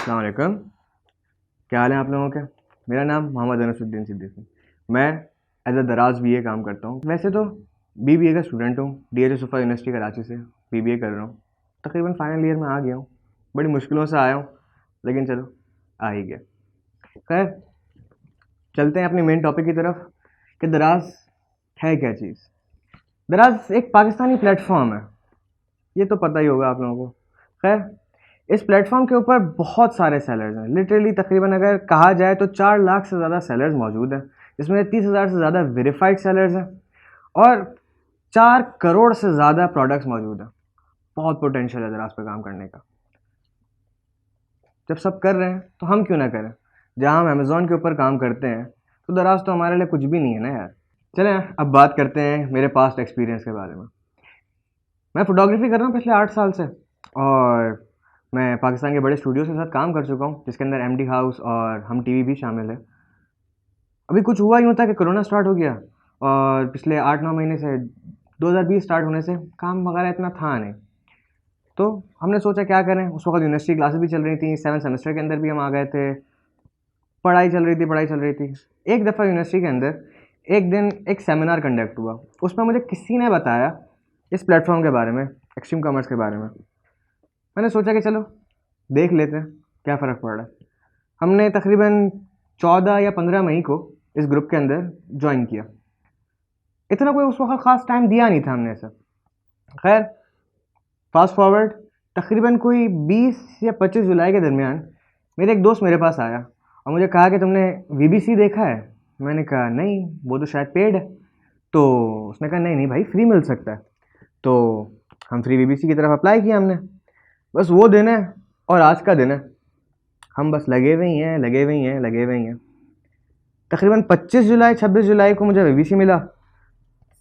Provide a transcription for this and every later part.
अस्सलाम वालेकुम। क्या हाल है आप लोगों के? मेरा नाम मोहम्मद अनसुद्दीन सिद्दीकी। मैं एज अ दराज बीए काम करता हूँ। वैसे तो बीबीए का स्टूडेंट हूँ, डीएच सुफा यूनिवर्सिटी कराची से बीबीए कर रहा हूँ। तकरीबन फाइनल ईयर में आ गया हूँ। बड़ी मुश्किलों से आया हूँ, लेकिन चलो आ ही गया। खैर, चलते हैं अपनी मेन टॉपिक की तरफ कि दराज है क्या चीज़। दराज एक पाकिस्तानी प्लेटफॉर्म है, ये तो पता ही होगा आप लोगों को। खैर, इस प्लेटफॉर्म के ऊपर बहुत सारे सेलर्स हैं। लिटरली तकरीबन अगर कहा जाए तो 4 लाख से ज़्यादा सेलर्स मौजूद हैं, जिसमें 30,000 से ज़्यादा वेरीफाइड सेलर्स हैं और 4 करोड़ से ज़्यादा प्रोडक्ट्स मौजूद हैं। बहुत पोटेंशियल है दराज पे काम करने का। जब सब कर रहे हैं तो हम क्यों ना करें। जहाँ हम अमेज़ॉन के ऊपर काम करते हैं तो दराज तो हमारे लिए कुछ भी नहीं है ना यार। चलें अब बात करते हैं मेरे पास्ट एक्सपीरियंस के बारे में। मैं फोटोग्राफी कर रहा हूँ पिछले 8 साल से, और मैं पाकिस्तान के बड़े स्टूडियोज़ के साथ काम कर चुका हूँ, जिसके अंदर एमडी हाउस और हम टीवी भी शामिल है। अभी कुछ हुआ यूँ था कि कोरोना स्टार्ट हो गया, और पिछले 8-9 महीने से 2020 स्टार्ट होने से काम वगैरह इतना था नहीं। तो हमने सोचा क्या करें। उस वक्त यूनिवर्सिटी क्लासेस भी चल रही थी, 7 सेमेस्टर के अंदर भी हम आ गए थे। पढ़ाई चल रही थी। एक दफ़ा यूनिवर्सिटी के अंदर एक दिन एक सेमिनार कंडक्ट हुआ। उसमें मुझे किसी ने बताया इस प्लेटफॉर्म के बारे में, एक्सट्रीम कॉमर्स के बारे में। मैंने सोचा कि चलो देख लेते हैं क्या फ़र्क पड़ रहा है। हमने तकरीबन 14 या 15 मई को इस ग्रुप के अंदर ज्वाइन किया। इतना कोई उस वक्त ख़ास टाइम दिया नहीं था हमने सब। खैर, फास्ट फॉरवर्ड तकरीबन कोई 20 या 25 जुलाई के दरमियान मेरे एक दोस्त मेरे पास आया और मुझे कहा कि तुमने वीबीसी देखा है? मैंने कहा नहीं, वो तो शायद पेड है। तो उसने कहा नहीं नहीं भाई, फ्री मिल सकता है। तो हम फ्री वीबीसी की तरफ अप्लाई किया हमने। बस वो दिन है और आज का दिन है, हम बस लगे हुए ही हैं, लगे हुए ही हैं, लगे हुए ही हैं। तकरीबन 25 जुलाई 26 जुलाई को मुझे वीबीसी मिला।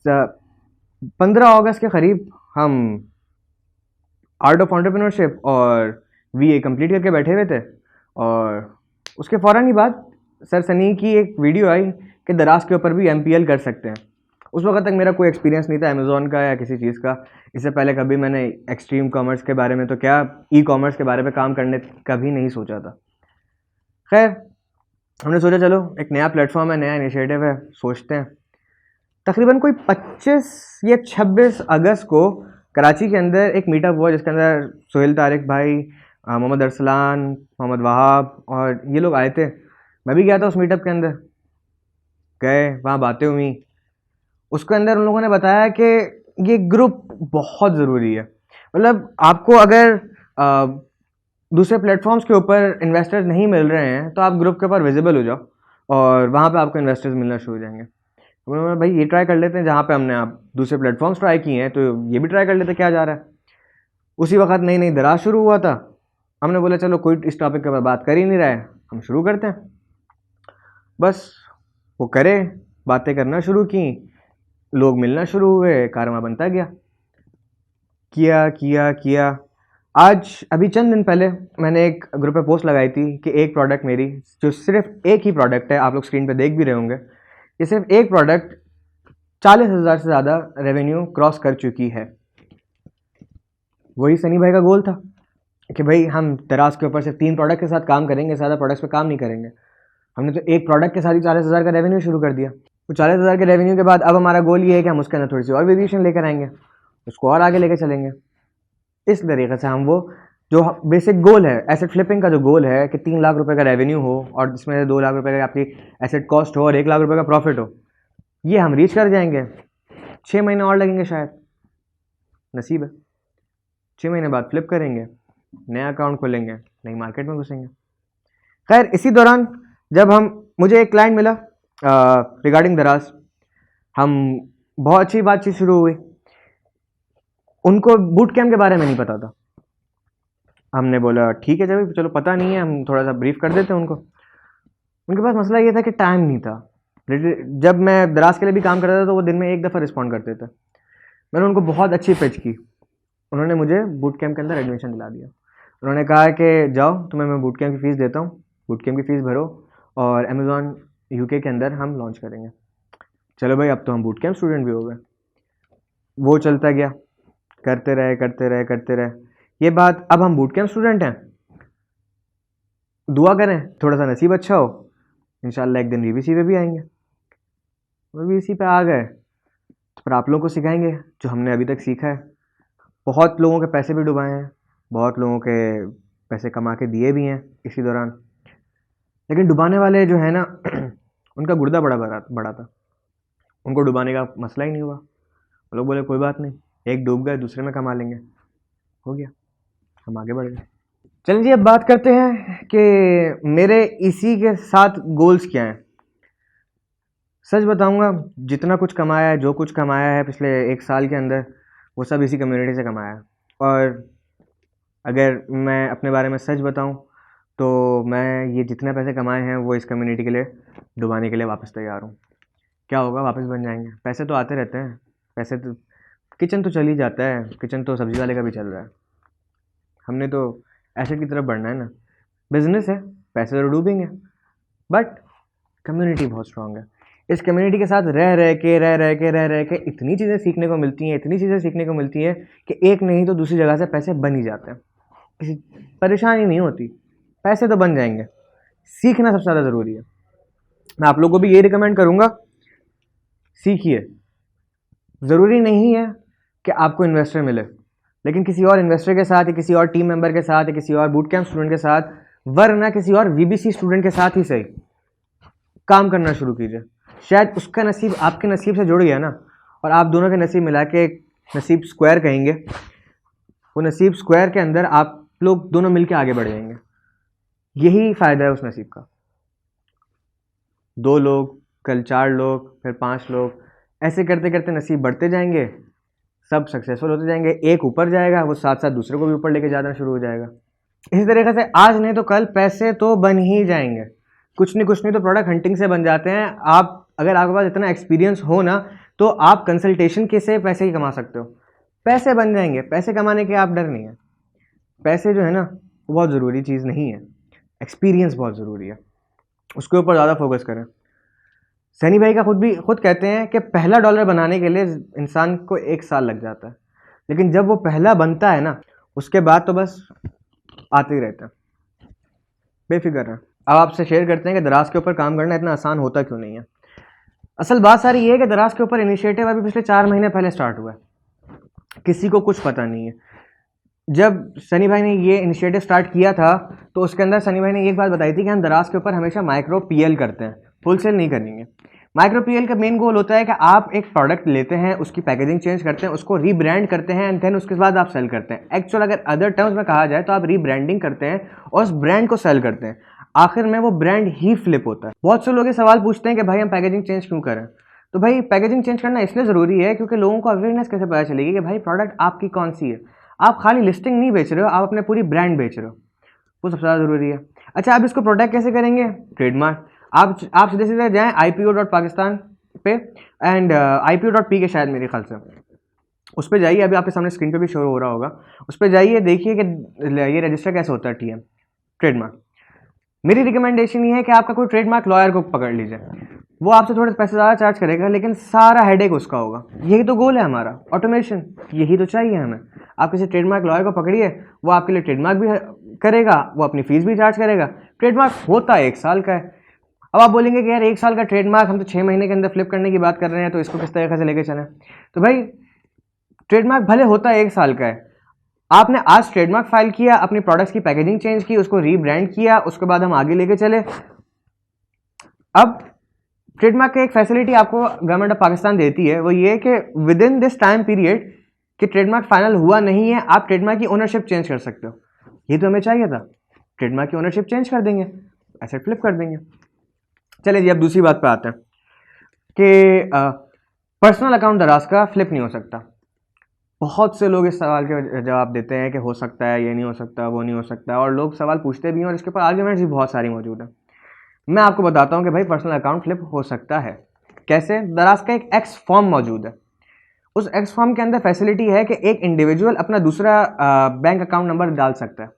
15 अगस्त के करीब हम आर्ट ऑफ एंटरप्रेन्योरशिप और वीए कंप्लीट करके बैठे हुए थे, और उसके फ़ौरन ही बाद सर सनी की एक वीडियो आई कि दराज के ऊपर भी एमपीएल कर सकते हैं। उस वक्त तक मेरा कोई एक्सपीरियंस नहीं था अमेज़ॉन का या किसी चीज़ का। इससे पहले कभी मैंने एक्सट्रीम कॉमर्स के बारे में तो क्या, ई कॉमर्स के बारे में काम करने का भी नहीं सोचा था। खैर, हमने सोचा चलो एक नया प्लेटफॉर्म है, नया इनिशिएटिव है, सोचते हैं। तकरीबन कोई 25 या 26 अगस्त को कराची के अंदर एक मीटअप हुआ, जिसके अंदर सोहेल तारिक भाई, मोहम्मद अरसलान, मोहम्मद वहाब और ये लोग आए थे। मैं भी गया था उस मीटअप के अंदर। गए, वहाँ बातें हुई। उसके अंदर उन लोगों ने बताया कि ये ग्रुप बहुत ज़रूरी है। मतलब आपको अगर दूसरे प्लेटफॉर्म्स के ऊपर इन्वेस्टर्स नहीं मिल रहे हैं तो आप ग्रुप के ऊपर विजिबल हो जाओ, और वहाँ पे आपको इन्वेस्टर्स मिलना शुरू हो जाएंगे। तो मैंने बोला भाई ये ट्राई कर लेते हैं, जहाँ पे हमने आप दूसरे प्लेटफॉर्म्स ट्राई किए हैं तो ये भी ट्राई कर लेते हैं क्या जा रहा है। उसी वक्त नई नई दराज शुरू हुआ था। हमने बोला चलो कोई इस टॉपिक के ऊपर बात कर ही नहीं रहा है, हम शुरू करते हैं। बस वो करे, बातें करना शुरू की, लोग मिलना शुरू हुए, कारवां बनता गया। किया किया किया। आज अभी चंद दिन पहले मैंने एक ग्रुप पे पोस्ट लगाई थी कि एक प्रोडक्ट मेरी, जो सिर्फ एक ही प्रोडक्ट है, आप लोग स्क्रीन पे देख भी रहे होंगे, ये सिर्फ एक प्रोडक्ट 40,000 से ज़्यादा रेवेन्यू क्रॉस कर चुकी है। वही सनी भाई का गोल था कि भाई हम दराज के ऊपर सिर्फ 3 प्रोडक्ट के साथ काम करेंगे, ज़्यादा प्रोडक्ट्स पे काम नहीं करेंगे। हमने तो एक प्रोडक्ट के साथ ही 40,000 का रेवेन्यू शुरू कर दिया। तो 40,000 के रेवेन्यू के बाद अब हमारा गोल ये है कि हम उसके अंदर थोड़ी सी और वेरिएशन लेकर आएंगे, उसको और आगे लेकर चलेंगे। इस तरीके से हम वो जो बेसिक गोल है, एसेट फ्लिपिंग का जो गोल है कि 3 लाख रुपए का रेवेन्यू हो और जिसमें से 2 लाख रुपए का आपकी एसेट कॉस्ट हो और 1 लाख रुपए का प्रॉफिट हो, ये हम रीच कर जाएंगे। 6 महीने और लगेंगे शायद, नसीब है। 6 महीने बाद फ्लिप करेंगे, नया अकाउंट खोलेंगे, नई मार्केट में घुसेंगे। खैर, इसी दौरान जब मुझे एक क्लाइंट मिला रिगार्डिंग दराज, हम बहुत अच्छी बातचीत शुरू हुई। उनको बूट कैम्प के बारे में नहीं पता था। हमने बोला ठीक है चलो पता नहीं है, हम थोड़ा सा ब्रीफ कर देते हैं उनको। उनके पास मसला ये था कि टाइम नहीं था। जब मैं दराज के लिए भी काम करता था तो वो दिन में एक दफ़ा रिस्पॉन्ड करते थे। मैंने उनको बहुत अच्छी पिच की, उन्होंने मुझे बूट कैम्प के अंदर एडमिशन दिला दिया। उन्होंने कहा कि जाओ, तुम्हें मैं बूट कैम्प की फ़ीस देता हूँ, बूट कैम्प की फ़ीस भरो और अमेज़ॉन यूके के अंदर हम लॉन्च करेंगे। चलो भाई, अब तो हम बूट कैम्प स्टूडेंट भी हो गए। वो चलता गया, करते रहे। ये बात, अब हम बूट कैम्प स्टूडेंट हैं, दुआ करें थोड़ा सा नसीब अच्छा हो, इंशाल्लाह एक दिन वीबीसी पे भी आएंगे। वीबीसी पे आ गए तो फिर आप लोगों को सिखाएंगे जो हमने अभी तक सीखा है। बहुत लोगों के पैसे भी डुबाए हैं, बहुत लोगों के पैसे कमा के दिए भी हैं इसी दौरान, लेकिन डुबाने वाले जो है ना उनका गुर्दा बड़ा बड़ा बड़ा था, उनको डुबाने का मसला ही नहीं हुआ। वो लोग बोले कोई बात नहीं, एक डूब गए दूसरे में कमा लेंगे, हो गया, हम आगे बढ़ गए। चलिए जी अब बात करते हैं कि मेरे इसी के साथ गोल्स क्या हैं। सच बताऊंगा, जितना कुछ कमाया है, जो कुछ कमाया है पिछले 1 साल के अंदर, वो सब इसी कम्युनिटी से कमाया है। और अगर मैं अपने बारे में सच बताऊं तो मैं ये जितने पैसे कमाए हैं वो इस कम्युनिटी के लिए डुबाने के लिए वापस तैयार हूँ। क्या होगा, वापस बन जाएंगे। पैसे तो आते रहते हैं, पैसे तो किचन तो चल ही जाता है, किचन तो सब्जी वाले का भी चल रहा है। हमने तो एसेट की तरफ बढ़ना है ना, बिजनेस है, पैसे तो डूबेंगे, बट कम्युनिटी बहुत स्ट्रांग है। इस कम्युनिटी के साथ रह के इतनी चीज़ें सीखने को मिलती हैं, इतनी चीज़ें सीखने को मिलती हैं कि एक नहीं तो दूसरी जगह से पैसे बन ही जाते हैं, किसी परेशानी नहीं होती, पैसे तो बन जाएंगे। सीखना सबसे ज़्यादा ज़रूरी है। मैं आप लोगों को भी ये रिकमेंड करूँगा, सीखिए। ज़रूरी नहीं है कि आपको इन्वेस्टर मिले, लेकिन किसी और इन्वेस्टर के साथ या किसी और टीम मेंबर के साथ या किसी और बूट कैंप स्टूडेंट के साथ, वरना किसी और वीबीसी स्टूडेंट के साथ ही सही काम करना शुरू कीजिए। शायद उसका नसीब आपके नसीब से जुड़ गया ना, और आप दोनों के नसीब मिला के एक नसीब स्क्वायर कहेंगे। वो नसीब स्क्वायर के अंदर आप लोग दोनों मिलके आगे बढ़ जाएंगे। यही फ़ायदा है उस नसीब का। 2 लोग, कल 4 लोग, फिर 5 लोग, ऐसे करते करते नसीब बढ़ते जाएंगे, सब सक्सेसफुल होते जाएंगे। एक ऊपर जाएगा, वो साथ साथ दूसरे को भी ऊपर लेके जाना शुरू हो जाएगा। इसी तरीके से आज नहीं तो कल पैसे तो बन ही जाएंगे। कुछ नहीं तो प्रोडक्ट हंटिंग से बन जाते हैं। आप अगर आपके पास इतना एक्सपीरियंस हो ना, तो आप कंसल्टेशन के से पैसे ही कमा सकते हो, पैसे बन जाएंगे। पैसे कमाने के आप डर नहीं है। पैसे जो है ना वो बहुत ज़रूरी चीज़ नहीं है, एक्सपीरियंस बहुत ज़रूरी है, उसके ऊपर ज़्यादा फोकस करें। सैनी भाई का खुद कहते हैं कि पहला डॉलर बनाने के लिए इंसान को 1 साल लग जाता है, लेकिन जब वो पहला बनता है ना, उसके बाद तो बस आते ही रहते हैं, बेफिक्र है। अब आपसे शेयर करते हैं कि दराज के ऊपर काम करना इतना आसान होता क्यों नहीं है। असल बात सारी ये है कि दराज के ऊपर इनिशिएटिव अभी पिछले 4 महीने पहले स्टार्ट हुआ है, किसी को कुछ पता नहीं है। जब सनी भाई ने ये इनिशिएटिव स्टार्ट किया था तो उसके अंदर सनी भाई ने एक बात बताई थी कि हम दराज के ऊपर हमेशा माइक्रो पीएल करते हैं, फुल सेल नहीं करेंगे। माइक्रो पीएल का मेन गोल होता है कि आप एक प्रोडक्ट लेते हैं, उसकी पैकेजिंग चेंज करते हैं, उसको रीब्रांड करते हैं, एंड देन उसके बाद आप सेल करते हैं। एक्चुअल अगर अदर टर्म्स में कहा जाए तो आप रीब्रांडिंग करते हैं और उस ब्रांड को सेल करते हैं। आखिर में वो ब्रांड ही फ्लिप होता है। बहुत से लोग ये सवाल पूछते हैं कि भाई हम पैकेजिंग चेंज क्यों करें। तो भाई पैकेजिंग चेंज करना इसलिए ज़रूरी है क्योंकि लोगों को अवेयरनेस कैसे पता चलेगी कि भाई प्रोडक्ट आपकी कौन सी है। आप खाली लिस्टिंग नहीं बेच रहे हो, आप अपने पूरी ब्रांड बेच रहे हो, वो सबसे ज़्यादा ज़रूरी है। अच्छा, आप इसको प्रोटेक्ट कैसे करेंगे? ट्रेडमार्क। आप सीधे सीधे जाएँ IPO.Pakistan पे एंड IPO.P के शायद मेरे ख्याल से, उस पर जाइए, अभी आपके सामने स्क्रीन पे भी शो हो रहा होगा, उस पर जाइए, देखिए कि ये रजिस्टर कैसे होता है TM ट्रेडमार्क। मेरी रिकमेंडेशन ये है कि आपका कोई ट्रेडमार्क लॉयर को पकड़ लीजिए, वो आपसे थोड़े पैसे ज़्यादा चार्ज करेगा, लेकिन सारा हेडेक उसका होगा। यही तो गोल है हमारा, ऑटोमेशन, यही तो चाहिए हमें। आप किसी ट्रेडमार्क लॉयर को पकड़िए, वो आपके लिए ट्रेडमार्क भी करेगा, वो अपनी फीस भी चार्ज करेगा। ट्रेडमार्क होता है 1 साल का है। अब आप बोलेंगे कि यार 1 साल का ट्रेडमार्क, हम तो 6 महीने के अंदर फ्लिप करने की बात कर रहे हैं, तो इसको किस तरीके से लेके चलें? तो भाई ट्रेडमार्क भले होता है 1 साल का है, आपने आज ट्रेडमार्क फाइल किया, अपनी प्रोडक्ट्स की पैकेजिंग चेंज की, उसको रीब्रांड किया, उसके बाद हम आगे लेके चले। अब ट्रेडमार्क की एक फैसिलिटी आपको गवर्नमेंट ऑफ पाकिस्तान देती है, वो ये कि with in this time period कि ट्रेडमार्क फाइनल हुआ नहीं है, आप ट्रेडमार्क की ओनरशिप चेंज कर सकते हो। ये तो हमें चाहिए था, ट्रेडमार्क की ओनरशिप चेंज कर देंगे, एसेट फ्लिप कर देंगे। चलिए जी, अब दूसरी बात पे आते हैं कि पर्सनल अकाउंट दराज का फ्लिप नहीं हो सकता। बहुत से लोग इस सवाल के जवाब देते हैं कि हो सकता है, ये नहीं हो सकता, वो नहीं हो सकता, और लोग सवाल पूछते भी हैं और इसके ऊपर आर्ग्यूमेंट्स भी बहुत सारी मौजूद हैं। मैं आपको बताता हूं कि भाई पर्सनल अकाउंट फ्लिप हो सकता है कैसे। दराज का एक एक्स फॉर्म मौजूद है, उस एक्स फॉर्म के अंदर फैसिलिटी है कि एक इंडिविजुअल अपना दूसरा बैंक अकाउंट नंबर डाल सकता है।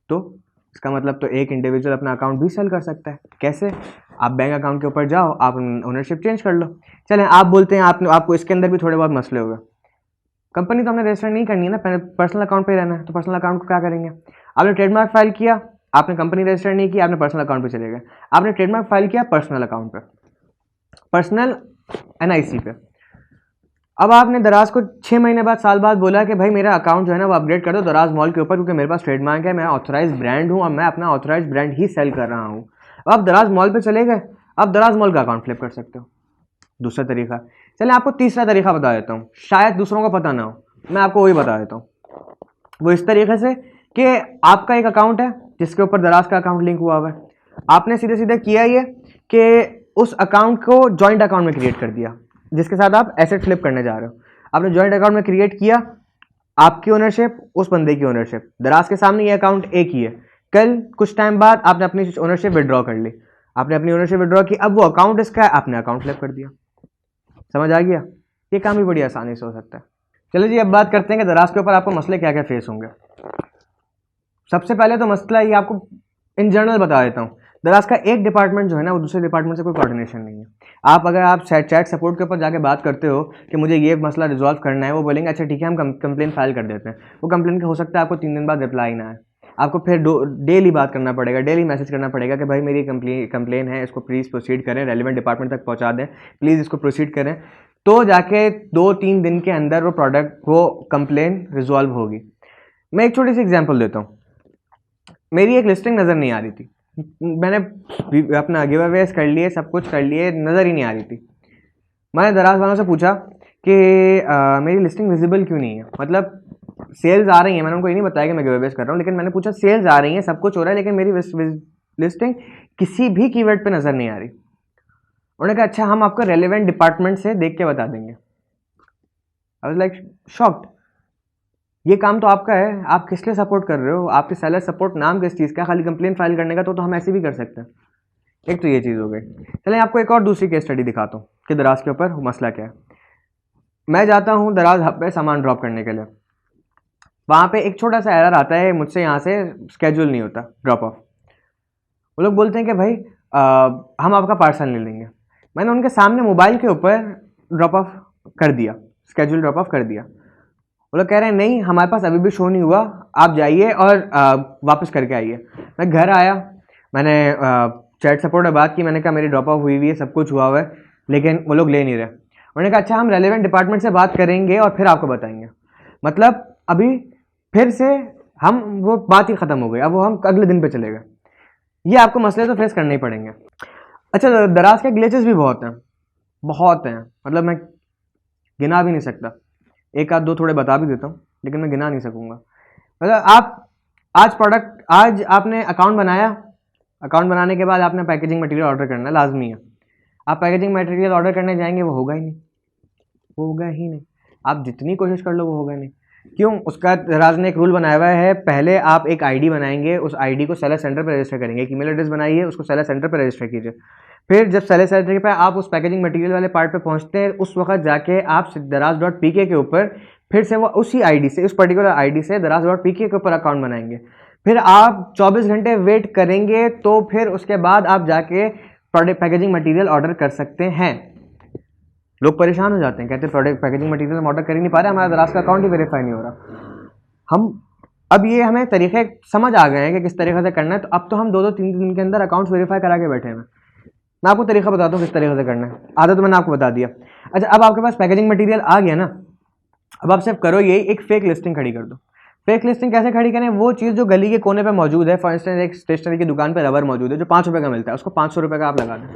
तो इसका मतलब तो एक इंडिविजुअल अपना अकाउंट भी सेल कर सकता है। कैसे? आप बैंक अकाउंट के ऊपर जाओ, आप ओनरशिप चेंज कर लो। चलें, आप बोलते हैं आपको इसके अंदर भी थोड़े बहुत मसले हो गए, कंपनी तो हमने रजिस्टर नहीं करनी है ना, पर्सनल अकाउंट पे रहना है, तो पर्सनल अकाउंट को क्या करेंगे? आपने ट्रेडमार्क फाइल किया, आपने कंपनी रजिस्टर नहीं की, आपने पर्सनल अकाउंट पे चले गए, आपने ट्रेडमार्क फाइल किया पर्सनल अकाउंट पे, पर्सनल एनआईसी पे। अब आपने दराज को 6 महीने बाद, साल बाद बोला कि भाई मेरा अकाउंट जो है ना वो अपग्रेड कर दो दराज मॉल के ऊपर, क्योंकि मेरे पास ट्रेडमार्क है, मैं ऑथराइज ब्रांड हूँ और मैं अपना ऑथराइज ब्रांड ही सेल कर रहा हूँ। अब आप दराज मॉल पे चले गए, अब दराज मॉल का अकाउंट फ्लिप कर सकते हो। दूसरा तरीका, चले आपको तीसरा तरीका बता देता हूँ, शायद दूसरों को पता ना हो, मैं आपको वही बता देता हूँ। वो इस तरीके से कि आपका एक अकाउंट है जिसके ऊपर दराज का अकाउंट लिंक हुआ हुआ है, आपने सीधे सीधे किया ये कि उस अकाउंट को जॉइंट अकाउंट में क्रिएट कर दिया जिसके साथ आप एसेट फ्लिप करने जा रहे हो। आपने जॉइंट अकाउंट में क्रिएट किया, आपकी ओनरशिप, उस बंदे की ओनरशिप, दराज के सामने ये अकाउंट एक ही है। कल कुछ टाइम बाद आपने अपनी ओनरशिप विड्रॉ कर ली, आपने अपनी ओनरशिप विड्रॉ की, अब वो अकाउंट इसका है, आपने अकाउंट फ्लिप कर दिया। समझ आ गया? ये काम भी बड़ी आसानी से हो सकता है। चलो जी, अब बात करते हैं कि दराज के ऊपर आपको मसले क्या क्या फेस होंगे। सबसे पहले तो मसला ये आपको इन जनरल बता देता हूँ, दराज का एक डिपार्टमेंट जो है ना वो दूसरे डिपार्टमेंट से कोई कोऑर्डिनेशन नहीं है। अगर आप चैट सपोर्ट के ऊपर जाके बात करते हो कि मुझे ये मसला रिजॉल्व करना है, वो बोलेंगे अच्छा ठीक है हम कंप्लेन फाइल कर देते हैं। वो कंप्लेन का हो सकता है आपको 3 दिन बाद रिप्लाई ना आए, आपको फिर डेली बात करना पड़ेगा, डेली मैसेज करना पड़ेगा कि भाई मेरी कंप्लेन है, इसको प्लीज़ प्रोसीड करें, रेलिवेंट डिपार्टमेंट तक पहुँचा दें, प्लीज़ इसको प्रोसीड करें, तो जाके 2-3 दिन के अंदर वो कंप्लेन रिजॉल्व होगी। मैं एक छोटी सी एग्जाम्पल देता हूँ। मेरी एक लिस्टिंग नज़र नहीं आ रही थी, मैंने अपना गिव अवेज कर लिए, सब कुछ कर लिए, नज़र ही नहीं आ रही थी। मैंने दराज वालों से पूछा कि मेरी लिस्टिंग विजिबल क्यों नहीं है, मतलब सेल्स आ रही हैं, मैंने उनको ये नहीं बताया कि मैं गिव अवेज कर रहा हूँ, लेकिन मैंने पूछा सेल्स आ रही हैं, सब कुछ हो रहा है, लेकिन मेरी लिस्टिंग किसी भी कीवर्ड पे नज़र नहीं आ रही। उन्होंने कहा अच्छा हम आपको रेलिवेंट डिपार्टमेंट से देख के बता देंगे। आई वाज लाइक शॉक्ड, ये काम तो आपका है, आप किस लिए सपोर्ट कर रहे हो, आपके सेलर सपोर्ट नाम किस चीज़ का, खाली कंप्लेन फाइल करने का, तो हम ऐसे भी कर सकते हैं। एक तो ये चीज़ हो गई। चलें आपको एक और दूसरी केस स्टडी दिखाता हूँ कि दराज के ऊपर मसला क्या है। मैं जाता हूँ दराज हब पे सामान ड्रॉप करने के लिए, वहाँ पे एक छोटा सा एरर आता है, मुझसे यहाँ से स्केड्यूल नहीं होता ड्रॉप ऑफ। वो लोग बोलते हैं कि भाई हम आपका पार्सल ले लेंगे। मैंने उनके सामने मोबाइल के ऊपर ड्रॉप ऑफ कर दिया, स्केड्यूल ड्रॉप ऑफ कर दिया। वो लोग कह रहे हैं नहीं हमारे पास अभी भी शो नहीं हुआ, आप जाइए और वापस करके आइए। मैं घर आया, मैंने चैट सपोर्ट में बात की, मैंने कहा मेरी ड्रॉप ऑफ हुई हुई है, सब कुछ हुआ हुआ है, लेकिन वो लोग ले नहीं रहे। उन्होंने कहा अच्छा हम रेलेवेंट डिपार्टमेंट से बात करेंगे और फिर आपको बताएंगे। मतलब अभी फिर से हम वो बात ही ख़त्म हो गई, अब वो हम अगले दिन पे चले गए। ये आपको मसले तो फेस करने ही पड़ेंगे। अच्छा दराज के ग्लिचेस भी बहुत हैं, बहुत हैं, मतलब मैं गिना भी नहीं सकता, एक आध दो थोड़े बता भी देता हूँ लेकिन मैं गिना नहीं सकूँगा। मतलब आप आज आपने अकाउंट बनाया, अकाउंट बनाने के बाद आपने पैकेजिंग मटेरियल ऑर्डर करना लाजमी है। आप पैकेजिंग मटेरियल ऑर्डर करने जाएंगे, वो होगा ही नहीं, वो होगा ही नहीं, आप जितनी कोशिश कर लो वो होगा नहीं। क्यों? उसका दराज ने एक रूल बनाया हुआ है, पहले आप एक आईडी बनाएंगे, उस आईडी को सेलर सेंटर पर रजिस्टर करेंगे, एक ईमेल एड्रेस बनाइए, उसको सेलर सेंटर पर रजिस्टर कीजिए। फिर जब सेलर सेंटर पे आप उस पैकेजिंग मटेरियल वाले पार्ट पे पहुंचते हैं, उस वक्त जाके आप दराज.pk के ऊपर फिर से वो उसी आईडी से, उस पर्टिकुलर आईडी से दराज.pk के ऊपर अकाउंट बनाएंगे। फिर आप 24 घंटे वेट करेंगे, तो फिर उसके बाद आप जाके प्रोडक्ट पैकेजिंग मटेरियल ऑर्डर कर सकते हैं। लोग परेशान हो जाते हैं, कहते हैं प्रोडक्ट पैकेजिंग मटेरियल हम ऑर्डर कर ही नहीं पा रहे, हमारा दराज का अकाउंट ही वेरीफाई नहीं हो रहा। हम अब ये हमें तरीके समझ आ गए हैं कि किस तरीके से करना है, तो अब तो हम 2-3 दिन के अंदर अकाउंट वेरीफाई करा के बैठे हैं। मैं आपको तरीका बताता हूँ किस तरीके से करना है, आधा तो मैंने आपको बता दिया। अच्छा अब आपके पास पैकेजिंग मटेरियल आ गया ना, अब आप सिर्फ करो यही, एक फेक लिस्टिंग खड़ी कर दो। फेक लिस्टिंग कैसे खड़ी करें? वो चीज़ जो गली के कोने पे मौजूद है, फॉर इंस्टेंस एक स्टेशनरी की दुकान पे रबर मौजूद है जो 5 रुपये का मिलता है, उसको 500 रुपये का आप लगा दें,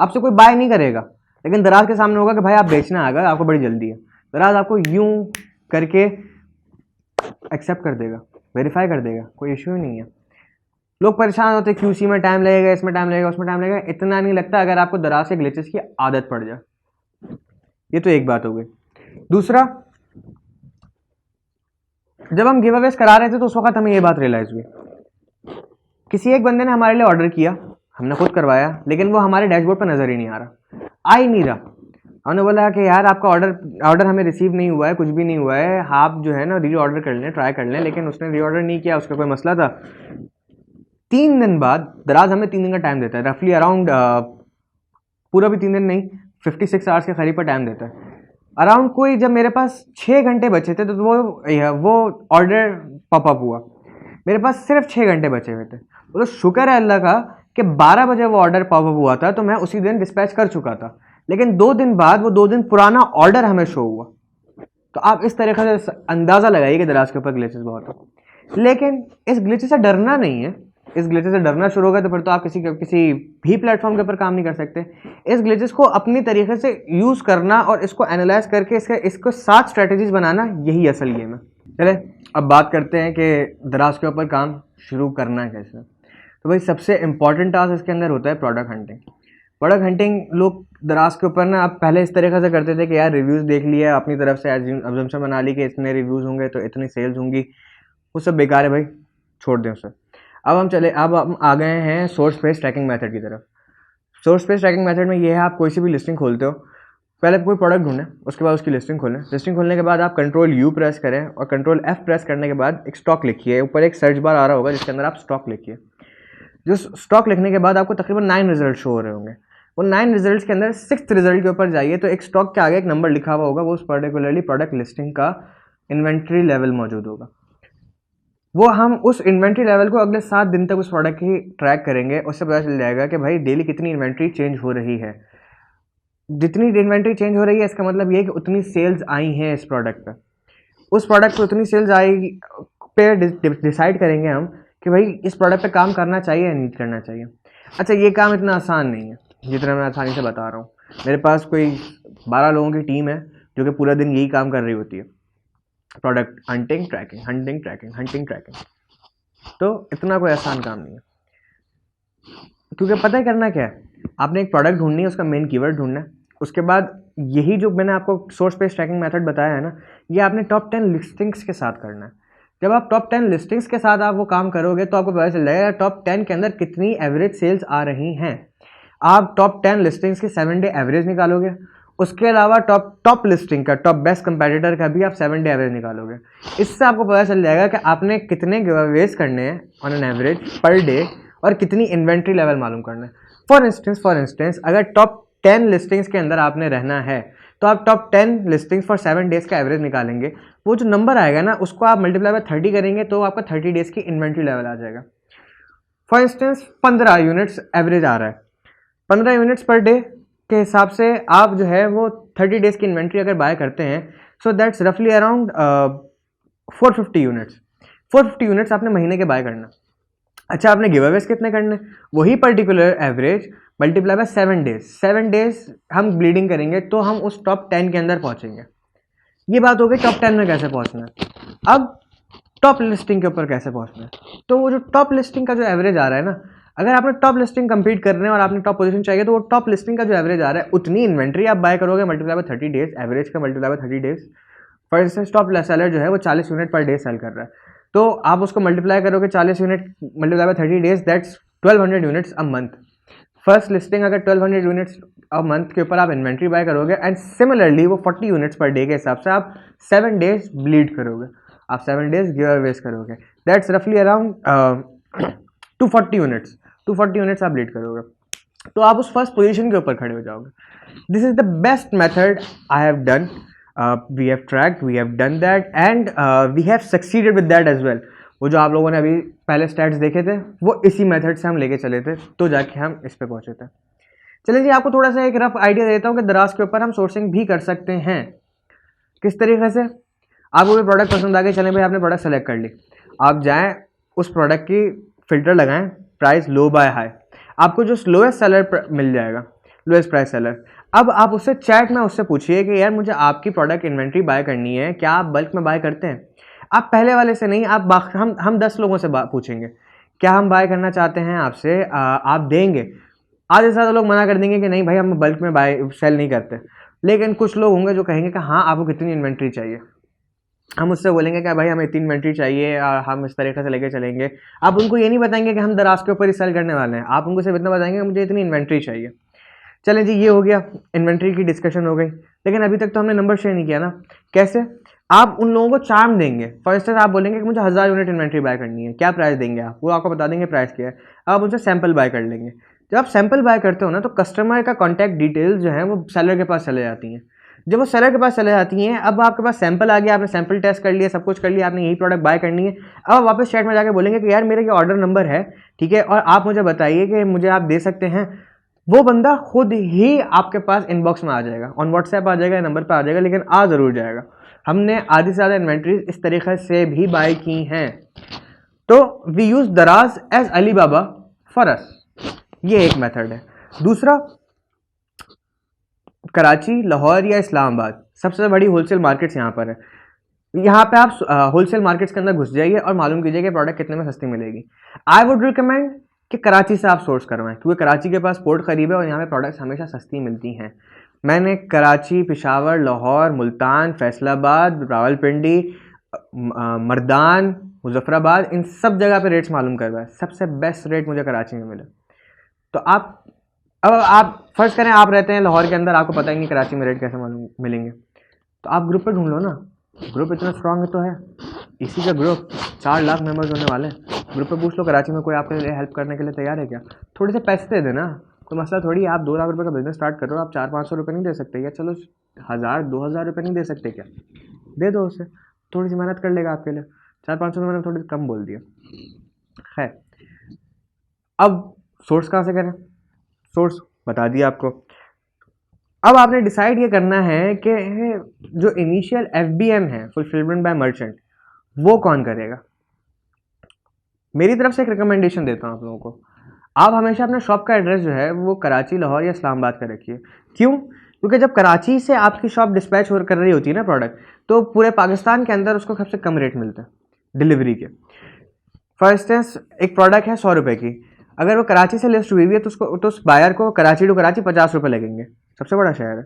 आपसे कोई बाय नहीं करेगा, लेकिन दराज के सामने होगा कि भाई आप बेचना आ गए, आपको बड़ी जल्दी है, दराज आपको यूं करके एक्सेप्ट कर देगा, वेरीफाई कर देगा, कोई इश्यू ही नहीं है। लोग परेशान होते हैं QC में टाइम लगेगा, इसमें टाइम लगेगा, उसमें टाइम लगेगा, इतना नहीं लगता अगर आपको दराज के ग्लिचेस की आदत पड़ जाए। ये तो एक बात हो गई। दूसरा, जब हम गिव अवेज करा रहे थे तो उस वक्त हमें ये बात रियलाइज हुई, किसी एक बंदे ने हमारे लिए ऑर्डर किया, हमने खुद करवाया, लेकिन वो हमारे डैशबोर्ड पर नजर ही नहीं आ रहा, आ ही नहीं रहा। हमने बोला कि यार आपका ऑर्डर हमें रिसीव नहीं हुआ है, कुछ भी नहीं हुआ है, आप जो है ना री ऑर्डर कर लें, ट्राई कर लें, लेकिन उसने री ऑर्डर नहीं किया, उसका कोई मसला था। 3 दिन बाद, दराज हमें 3 दिन का टाइम देता है, रफली अराउंड, पूरा भी 3 दिन नहीं, 56 आवर्स के करीब पर टाइम देता है अराउंड। कोई जब मेरे पास 6 घंटे बचे थे तो वो ऑर्डर पॉपअप हुआ मेरे पास सिर्फ 6 घंटे बचे हुए थे। तो शुक्र है अल्लाह का कि 12 बजे वो ऑर्डर पॉपअप हुआ था, तो मैं उसी दिन डिस्पैच कर चुका था। लेकिन 2 दिन बाद वो 2 दिन पुराना ऑर्डर हमें शो हुआ। तो आप इस तरीके से अंदाज़ा लगाइए कि दराज के ऊपर ग्लिचेस बहुत हो। लेकिन इस ग्लिचेस से डरना नहीं है। इस ग्लिचेस से डरना शुरू होगा तो फिर तो आप किसी भी प्लेटफॉर्म के ऊपर काम नहीं कर सकते। इस ग्लिचेस को अपनी तरीके से यूज़ करना और इसको एनालाइज करके इसको 7 स्ट्रेटजीज बनाना, यही असल गेम है। चले अब बात करते हैं कि दराज के ऊपर काम शुरू करना कैसे। तो भाई सबसे इंपॉर्टेंट टास्क इसके अंदर होता है प्रोडक्ट हंटिंग। प्रोडक्ट हंटिंग लोग दराज के ऊपर ना, आप पहले इस तरीके से करते थे कि यार रिव्यूज़ देख लिया, अपनी तरफ से अजम्पशन बना ली कि इतने रिव्यूज़ होंगे तो इतनी सेल्स होंगी। वो सब बेकार है भाई, छोड़ दें उसे। अब हम आ गए हैं सोर्स बेस्ड ट्रैकिंग मेथड की तरफ। सोर्स बेस्ड ट्रैकिंग मेथड में ये है, आप कोई सी भी लिस्टिंग खोलते हो, पहले कोई प्रोडक्ट ढूंढें, उसके बाद उसकी लिस्टिंग खोलें। लिस्टिंग खोलने के बाद आप कंट्रोल यू प्रेस करें और कंट्रोल एफ प्रेस करने के बाद एक स्टॉक लिखिए। ऊपर एक सर्च बार आ रहा होगा जिसके अंदर आप स्टॉक लिखिए। जो स्टॉक लिखने के बाद आपको तकरीबन 9 रिजल्ट शो हो रहे होंगे। वो 9 रिजल्ट्स के अंदर 6th रिजल्ट के ऊपर जाइए तो एक स्टॉक के आगे एक नंबर लिखा हुआ होगा, वो उस पर्टिकुलरली प्रोडक्ट लिस्टिंग का इन्वेंट्री लेवल मौजूद होगा। वो हम उस इन्वेंट्री लेवल को अगले 7 दिन तक उस प्रोडक्ट की ट्रैक करेंगे। उससे पता चल जाएगा कि भाई डेली कितनी इन्वेंट्री चेंज हो रही है। जितनी इन्वेंट्री चेंज हो रही है इसका मतलब ये है कि उतनी सेल्स आई हैं इस प्रोडक्ट पे। उस प्रोडक्ट पे उतनी सेल्स आएगी पे डिसाइड करेंगे हम कि भाई इस प्रोडक्ट पे काम करना चाहिए या नहीं करना चाहिए। अच्छा, ये काम इतना आसान नहीं है जितना मैं आसानी से बता रहा हूँ। मेरे पास कोई 12 लोगों की टीम है जो कि पूरा दिन यही काम कर रही होती है, product hunting tracking, hunting tracking, hunting tracking. तो इतना कोई आसान काम नहीं है, क्योंकि पता है करना क्या है। आपने एक प्रोडक्ट ढूंढनी है, उसका मेन कीवर्ड ढूंढना है। उसके बाद यही जो मैंने आपको सोर्स बेस्ड ट्रैकिंग मेथड बताया है ना, ये आपने टॉप 10 लिस्टिंग्स के साथ करना है। जब आप टॉप 10 लिस्टिंग्स के साथ आप वो काम करोगे तो आपको पता चल जाएगा टॉप 10 के अंदर कितनी एवरेज सेल्स आ रही हैं। आप टॉप 10 लिस्टिंग्स की 7 डे एवरेज निकालोगे। उसके अलावा टॉप लिस्टिंग का, टॉप बेस्ट कंपेटिटर का भी आप 7 डे एवरेज निकालोगे। इससे आपको पता चल जाएगा कि आपने कितने गिवअवेज करने हैं on an average per day और कितनी इन्वेंट्री लेवल मालूम करना है। फॉर इंस्टेंस अगर टॉप 10 लिस्टिंग्स के अंदर आपने रहना है तो आप टॉप 10 लिस्टिंग्स फॉर 7 डेज का एवरेज निकालेंगे। वो जो नंबर आएगा ना, उसको आप मल्टीप्लाई बाय 30 करेंगे तो आपका 30 डेज की इन्वेंट्री लेवल आ जाएगा। फॉर इंस्टेंस 15 यूनिट्स एवरेज आ रहा है, 15 यूनिट्स पर डे के हिसाब से आप जो है वो 30 डेज की इन्वेंट्री अगर बाय करते हैं, सो दैट्स रफली अराउंड 450 यूनिट्स। 450 यूनिट्स आपने महीने के बाय करना। अच्छा, आपने गिव अवेज कितने करने, वही particular average multiply by 7 days. 7 days हम ब्लीडिंग करेंगे तो हम उस टॉप 10 के अंदर पहुंचेंगे। ये बात हो गई टॉप 10 में कैसे पहुंचना है। अब टॉप लिस्टिंग के ऊपर कैसे पहुंचना है, तो वो जो टॉप लिस्टिंग का जो एवरेज आ रहा है ना, अगर आपने टॉप लिस्टिंग कंप्लीट करने और आपने टॉप पोजीशन चाहिए तो वो टॉप लिस्टिंग का जो एवरेज आ रहा है उतनी इन्वेंट्री आप बाय करोगे मल्टीप्लाई बाय 30 डेज, एवरेज का multiply by 30 days. For instance top seller जो है वो 40 यूनिट पर डे सेल कर रहा है, तो आप उसको मल्टीप्लाई करोगे 40 unit multiply by 30 days, that's 1200 units a month. First listing अगर 1200 यूनिट्स अ मंथ के ऊपर आप इन्वेंट्री बाय करोगे एंड सिमिलरली वो 40 यूनिट्स पर डे के हिसाब से आप 7 डेज ब्लीड करोगे, आप 7 डेज गिव अवेज करोगे, दैट्स रफली अराउंड 240 यूनिट्स। 240 यूनिट्स आप ब्लीड करोगे तो आप उस फर्स्ट पोजीशन के ऊपर खड़े हो जाओगे। This is the best method I have done, we have tracked, we have done that and we have succeeded with that as well. वो जो आप लोगों ने अभी पहले स्टैट्स देखे थे वो इसी मेथड से हम लेके चले थे, तो जाके हम इस पे पहुंचे थे। चलिए जी, आपको थोड़ा सा एक रफ आइडिया देता हूँ कि दराज के ऊपर हम सोर्सिंग भी कर सकते हैं। किस तरीके से, आपको कोई प्रोडक्ट पसंद आ गई, चलें भाई आपने प्रोडक्ट सेलेक्ट कर ली, आप जाएँ उस प्रोडक्ट की फिल्टर लगाएं प्राइस लो बाय हाई, आपको जो स्लोएस्ट सेलर मिल जाएगा, लोएस्ट प्राइस सेलर। अब आप उससे चैट में उससे पूछिए कि यार मुझे आपकी प्रोडक्ट इन्वेंट्री बाय करनी है, क्या आप बल्क में बाय करते हैं। आप पहले वाले से नहीं, आप हम 10 लोगों से पूछेंगे क्या हम बाय करना चाहते हैं आपसे, आप देंगे। आधे से ज़्यादा लोग मना कर देंगे कि नहीं भाई हम बल्क में बाय सेल नहीं करते, लेकिन कुछ लोग होंगे जो कहेंगे कि हाँ आपको कितनी इन्वेंट्री चाहिए। हम उससे बोलेंगे कि भाई हमें इतनी इन्वेंट्री चाहिए और हम इस तरीके से लेके चलेंगे। आप उनको ये नहीं बताएंगे कि हम दराज के ऊपर ही सेल करने वाले हैं, आप उनको सिर्फ इतना बताएंगे कि मुझे इतनी इन्वेंट्री चाहिए। चलें जी, ये हो गया, इन्वेंट्री की डिस्कशन हो गई। लेकिन अभी तक तो हमने नंबर शेयर नहीं किया ना। कैसे, आप उन लोगों को चार्म देंगे। फॉर इंस्टेंस आप बोलेंगे कि मुझे 1000 यूनिट इन्वेंट्री बाय करनी है, क्या प्राइस देंगे आप, वो आपको बता देंगे प्राइस क्या है। आप उनसे सैंपल बाय कर लेंगे। जब आप सैंपल बाय करते हो ना तो कस्टमर का कॉन्टैक्ट डिटेल्स जो है वो सेलर के पास चले जाती हैं। जब वो सेलर के पास चले जाती हैं, अब आपके पास सैंपल आ गया, आपने सैंपल टेस्ट कर लिया, सब कुछ कर लिया, आपने यही प्रोडक्ट बाय करनी है। अब आप वापस चैट में जाके बोलेंगे कि यार मेरा ये ऑर्डर नंबर है, ठीक है, और आप मुझे बताइए कि मुझे आप दे सकते हैं। वो बंदा खुद ही आपके पास इनबॉक्स में आ जाएगा, ऑन व्हाट्सएप आ जाएगा, नंबर पर आ जाएगा, लेकिन आ ज़रूर जाएगा। हमने आधी से ज़्यादा इन्वेंट्रीज इस तरीके से भी बाय की हैं। तो we use Daraz as Alibaba for us, ये एक मेथड है। दूसरा, कराची, लाहौर या इस्लामाबाद सबसे बड़ी होलसेल मार्केट्स यहाँ पर है। यहाँ पे आप होलसेल मार्केट्स के अंदर घुस जाइए और मालूम कीजिए कि प्रोडक्ट कितने में सस्ती मिलेगी। आई वुड रिकमेंड कि कराची से आप सोर्स करवाएं, क्योंकि कराची के पास पोर्ट करीब है और यहाँ पे प्रोडक्ट्स हमेशा सस्ती मिलती हैं। मैंने कराची, पेशावर, लाहौर, मुल्तान, फैसलाबाद, रावलपिंडी, मर्दान, मुजफ्फराबाद, इन सब जगह पे रेट्स मालूम करवाए। सबसे बेस्ट रेट मुझे कराची में मिले। तो अब आप फर्ज करें आप रहते हैं लाहौर के अंदर, आपको पता ही नहीं कराची में रेट कैसे मालूम मिलेंगे, तो आप ग्रुप पे ढूंढ लो ना। ग्रुप इतना स्ट्रांग तो है, इसी का ग्रुप 4 लाख मेंबर्स होने वाले हैं। ग्रुप पे पूछ लो कराची में कोई आपके लिए हेल्प करने के लिए तैयार है क्या? थोड़े से पैसे दे देना, तो मसला थोड़ी। आप 2 लाख रुपये का बिजनेस स्टार्ट कर रहे हो, आप 400-500 रुपये नहीं दे सकते क्या? चलो 1000-2000 रुपये नहीं दे सकते क्या? दे दो उसे, थोड़ी सी मेहनत कर लेगा आपके लिए। 400-500 मैंने थोड़ी कम बोल दिया। खैर, अब सोर्स कहाँ से करें? सोर्स बता दिया आपको। अब आपने डिसाइड ये करना है कि जो इनिशियल FBM है, फुलफिलमेंट बाय मर्चेंट, वो कौन करेगा। मेरी तरफ से एक रिकमेंडेशन देता हूँ आप लोगों को, आप हमेशा अपने शॉप का एड्रेस जो है वो कराची, लाहौर या इस्लामाबाद का रखिए। क्यों? क्योंकि जब कराची से आपकी शॉप डिस्पैच कर रही होती है ना प्रोडक्ट, तो पूरे पाकिस्तान के अंदर उसको सबसे कम रेट मिलता है डिलीवरी के। फॉर इंस्टेंस, एक प्रोडक्ट है 100 रुपये की, अगर वो कराची से लिस्ट हुई हुई है तो उसको, तो उस बायर को कराची टू कराची 50 रुपये लगेंगे। सबसे बड़ा शहर है,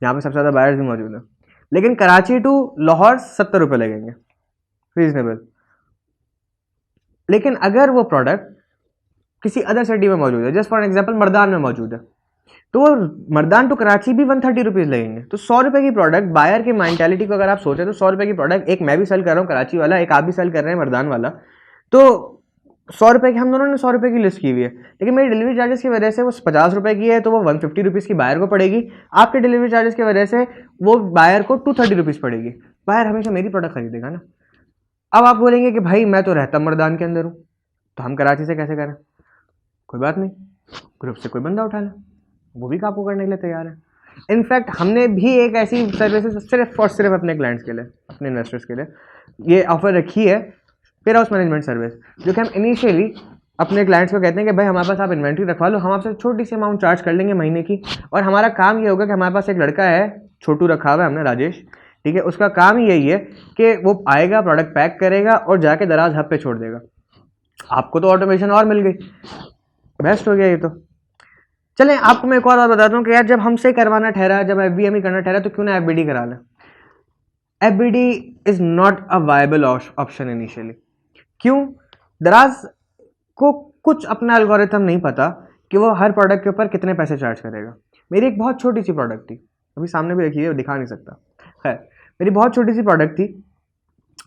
यहाँ पे सबसे ज़्यादा बायर्स भी मौजूद है। लेकिन कराची टू लाहौर 70 रुपये लगेंगे, रीजनेबल। लेकिन अगर वो प्रोडक्ट किसी अदर सिटी में मौजूद है, जस्ट फॉर एग्जांपल मर्दान में मौजूद है, तो वो मर्दान टू कराची भी 130 रुपीज़ लगेंगे। तो 100 रुपये की प्रोडक्ट, बायर की मेंटालिटी को अगर आप सोचें तो 100 रुपये की प्रोडक्ट, एक मैं भी सेल कर रहा हूँ कराची वाला, एक आप भी सेल कर रहे हैं मर्दान वाला, तो 100 रुपये की, हम दोनों ने 100 रुपये की लिस्ट की हुई है, लेकिन मेरी डिलीवरी चार्जेस की वजह से वो 50 रुपये की है, तो वो 150 रुपीज़ की बायर को पड़ेगी। आपके डिलीवरी चार्जेस की वजह से वो बायर को 230 रुपीज़ पड़ेगी। बायर हमेशा मेरी प्रोडक्ट खरीदेगा ना। अब आप बोलेंगे कि भाई मैं तो रहता मर्दान के अंदर हूँ, तो हम कराची से कैसे करें? कोई बात नहीं, ग्रुप से कोई बंदा उठा लें, वो भी आपको करने के लिए तैयार है। इनफैक्ट हमने भी एक ऐसी सर्विसेज सिर्फ और सिर्फ अपने क्लाइंट्स के लिए, अपने इन्वेस्टर्स के लिए ये ऑफर रखी है, वेयर हाउस मैनेजमेंट सर्विस, जो कि हम इनिशियली अपने क्लाइंट्स को कहते हैं कि भाई हमारे पास आप इन्वेंट्री रखवा लो, हम आपसे छोटी सी अमाउंट चार्ज कर लेंगे महीने की, और हमारा काम ये होगा कि हमारे पास एक लड़का है, छोटू रखा हुआ है हमने, राजेश, ठीक है, उसका काम ही यही है कि वो आएगा, प्रोडक्ट पैक करेगा और जाके दराज हब पे छोड़ देगा। आपको तो ऑटोमेशन और मिल गई, बेस्ट हो गया ये तो। चलें, आपको मैं एक और बात बताता हूँ कि यार जब हमसे करवाना ठहरा, जब FBM ही करना ठहरा, तो क्यों ना FBD करा लें। FBD is not a viable option initially. क्यों? दराज को कुछ अपना एल्गोरिथम नहीं पता कि वो हर प्रोडक्ट के ऊपर कितने पैसे चार्ज करेगा। मेरी एक बहुत छोटी सी प्रोडक्ट थी, अभी सामने भी रखी है, दिखा नहीं सकता, खैर मेरी बहुत छोटी सी प्रोडक्ट थी,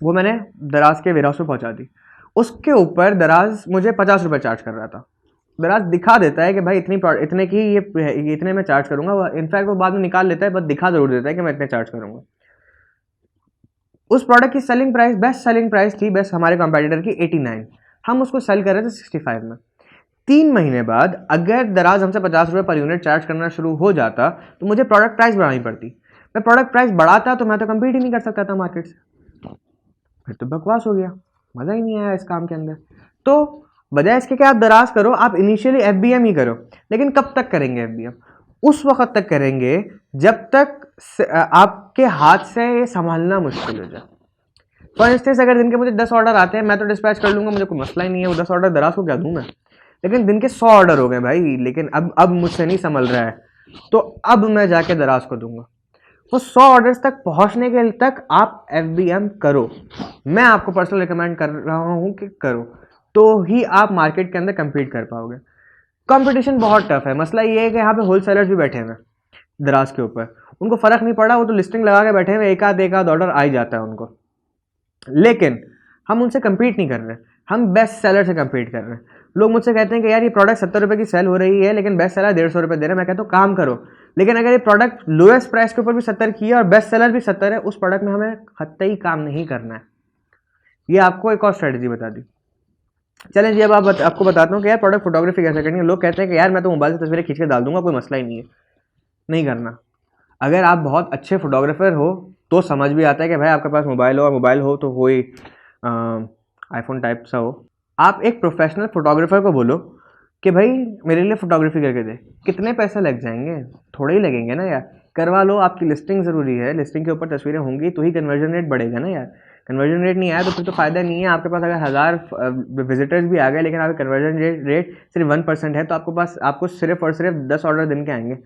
वो मैंने दराज के वेयरहाउस में पहुंचा दी। उसके ऊपर दराज मुझे 50 रुपये चार्ज कर रहा था। दराज दिखा देता है कि भाई इतने की ये इतने में चार्ज करूंगा, इनफैक्ट वो बाद में निकाल लेता है, बस दिखा जरूर देता है कि मैं इतने चार्ज करूंगा। उस प्रोडक्ट की selling price, best selling price थी बेस्ट हमारे कंपेटिटर की 89, हम उसको सेल कर रहे थे 65 में। 3 महीने बाद अगर दराज हमसे 50 रुपये पर यूनिट चार्ज करना शुरू हो जाता तो मुझे प्रोडक्ट प्राइस बढ़ानी पड़ती। मैं प्रोडक्ट प्राइस बढ़ाता तो मैं तो कम्पीट ही नहीं कर सकता था मार्केट से, फिर तो बकवास हो गया, मज़ा ही नहीं आया इस काम के अंदर। तो बजाय इसके कि आप दराज करो, आप इनिशियली FBM ही करो। लेकिन कब तक करेंगे FBM? उस वक्त तक करेंगे जब तक आपके हाथ से ये संभालना मुश्किल हो जाए। फॉर इंस्टेंस, अगर दिन के मुझे 10 ऑर्डर आते हैं, मैं तो डिस्पैच कर लूंगा, मुझे कोई मसला ही नहीं है, वो 10 ऑर्डर दराज को क्या दूं मैं। लेकिन दिन के 100 ऑर्डर हो गए भाई, लेकिन अब मुझसे नहीं संभल रहा है, तो अब मैं जाके दराज को दूंगा। वो 100 ऑर्डर्स तक पहुंचने के तक आप FBM करो। मैं आपको पर्सनल रिकमेंड कर रहा हूं कि करो, तो ही आप मार्केट के अंदर कम्पीट कर पाओगे। कंपटीशन बहुत टफ है। मसला ये है कि यहाँ पे होलसेलर्स भी बैठे हुए हैं दराज के ऊपर, उनको फर्क नहीं पड़ा, वो तो लिस्टिंग लगा के बैठे हुए, एक आध ऑर्डर आ ही जाता है उनको। लेकिन हम उनसे कम्पीट नहीं कर रहे, हम बेस्ट सेलर से कम्पीट कर रहे हैं। लोग मुझसे कहते हैं कि यार ये प्रोडक्ट 70 रुपये की सेल हो रही है लेकिन बेस्ट सेलर 150 रुपये दे रहे हैं। मैं कहता हूँ काम करो, लेकिन अगर ये प्रोडक्ट लोएस्ट प्राइस के ऊपर भी 70 की है और बेस्ट सेलर भी 70 है, उस प्रोडक्ट में हमें कतई काम नहीं करना है। ये आपको एक और स्ट्रेटजी बता दी। चलें जी, अब आपको बताता हूँ कि यार प्रोडक्ट फोटोग्राफी कैसे करनी है। लोग कहते हैं कि यार मैं तो मोबाइल से तस्वीरें खींच के डाल दूंगा, कोई मसला ही नहीं है। नहीं करना। अगर आप बहुत अच्छे फोटोग्राफर हो तो समझ भी आता है कि भाई आपके पास मोबाइल हो, और मोबाइल हो तो कोई आईफोन टाइप सा हो। आप एक प्रोफेशनल फोटोग्राफर को बोलो कि भाई मेरे लिए फोटोग्राफी करके दे। कितने पैसे लग जाएंगे? थोड़े ही लगेंगे ना यार, करवा लो। आपकी लिस्टिंग ज़रूरी है, लिस्टिंग के ऊपर तस्वीरें होंगी तो ही कन्वर्जन रेट बढ़ेगा ना यार। कन्वर्जन रेट नहीं आया तो फिर तो फ़ायदा नहीं है। आपके पास अगर 1000 विजिटर्स भी आ गए लेकिन आपका कन्वर्जन रेट सिर्फ 1% है, तो आपको सिर्फ और सिर्फ 10 ऑर्डर दिन के आएंगे।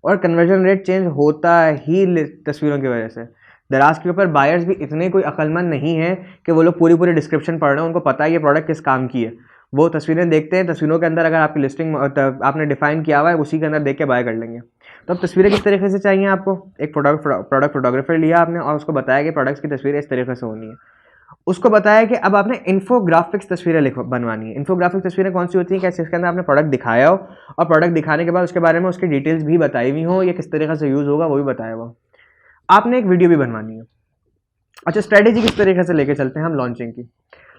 और कन्वर्जन रेट चेंज होता ही तस्वीरों की वजह से। दराज के ऊपर बायर्स भी इतने कोई अक्लमंद नहीं है कि वो लोग पूरी पूरी डिस्क्रिप्शन पढ़ रहे हैं, उनको पता है ये प्रोडक्ट किस काम की है। वो तस्वीरें देखते हैं, तस्वीरों के अंदर अगर आपकी लिस्टिंग आपने डिफाइन किया हुआ है उसी के अंदर देख के बाय कर लेंगे। तो अब तस्वीरें किस तरीके से चाहिए आपको? एक प्रोडक्ट फोटोग्राफर लिया आपने और उसको बताया कि प्रोडक्ट्स की तस्वीरें इस तरीके से होनी है। उसको बताया कि अब आपने इन्फोग्राफिक्स तस्वीरें बनवानी है। इन्फोग्राफिक्स तस्वीरें कौन सी होती हैं? कैसे? इसके अंदर आपने प्रोडक्ट दिखाया हो और प्रोडक्ट दिखाने के बाद उसके बारे में उसकी डिटेल्स भी बताई हुई हो, ये किस तरीके से यूज़ होगा वो भी बताया हुआ। आपने एक वीडियो भी बनवानी है। अच्छा, स्ट्रेटेजी किस तरीके से लेके चलते हैं हम लॉन्चिंग की?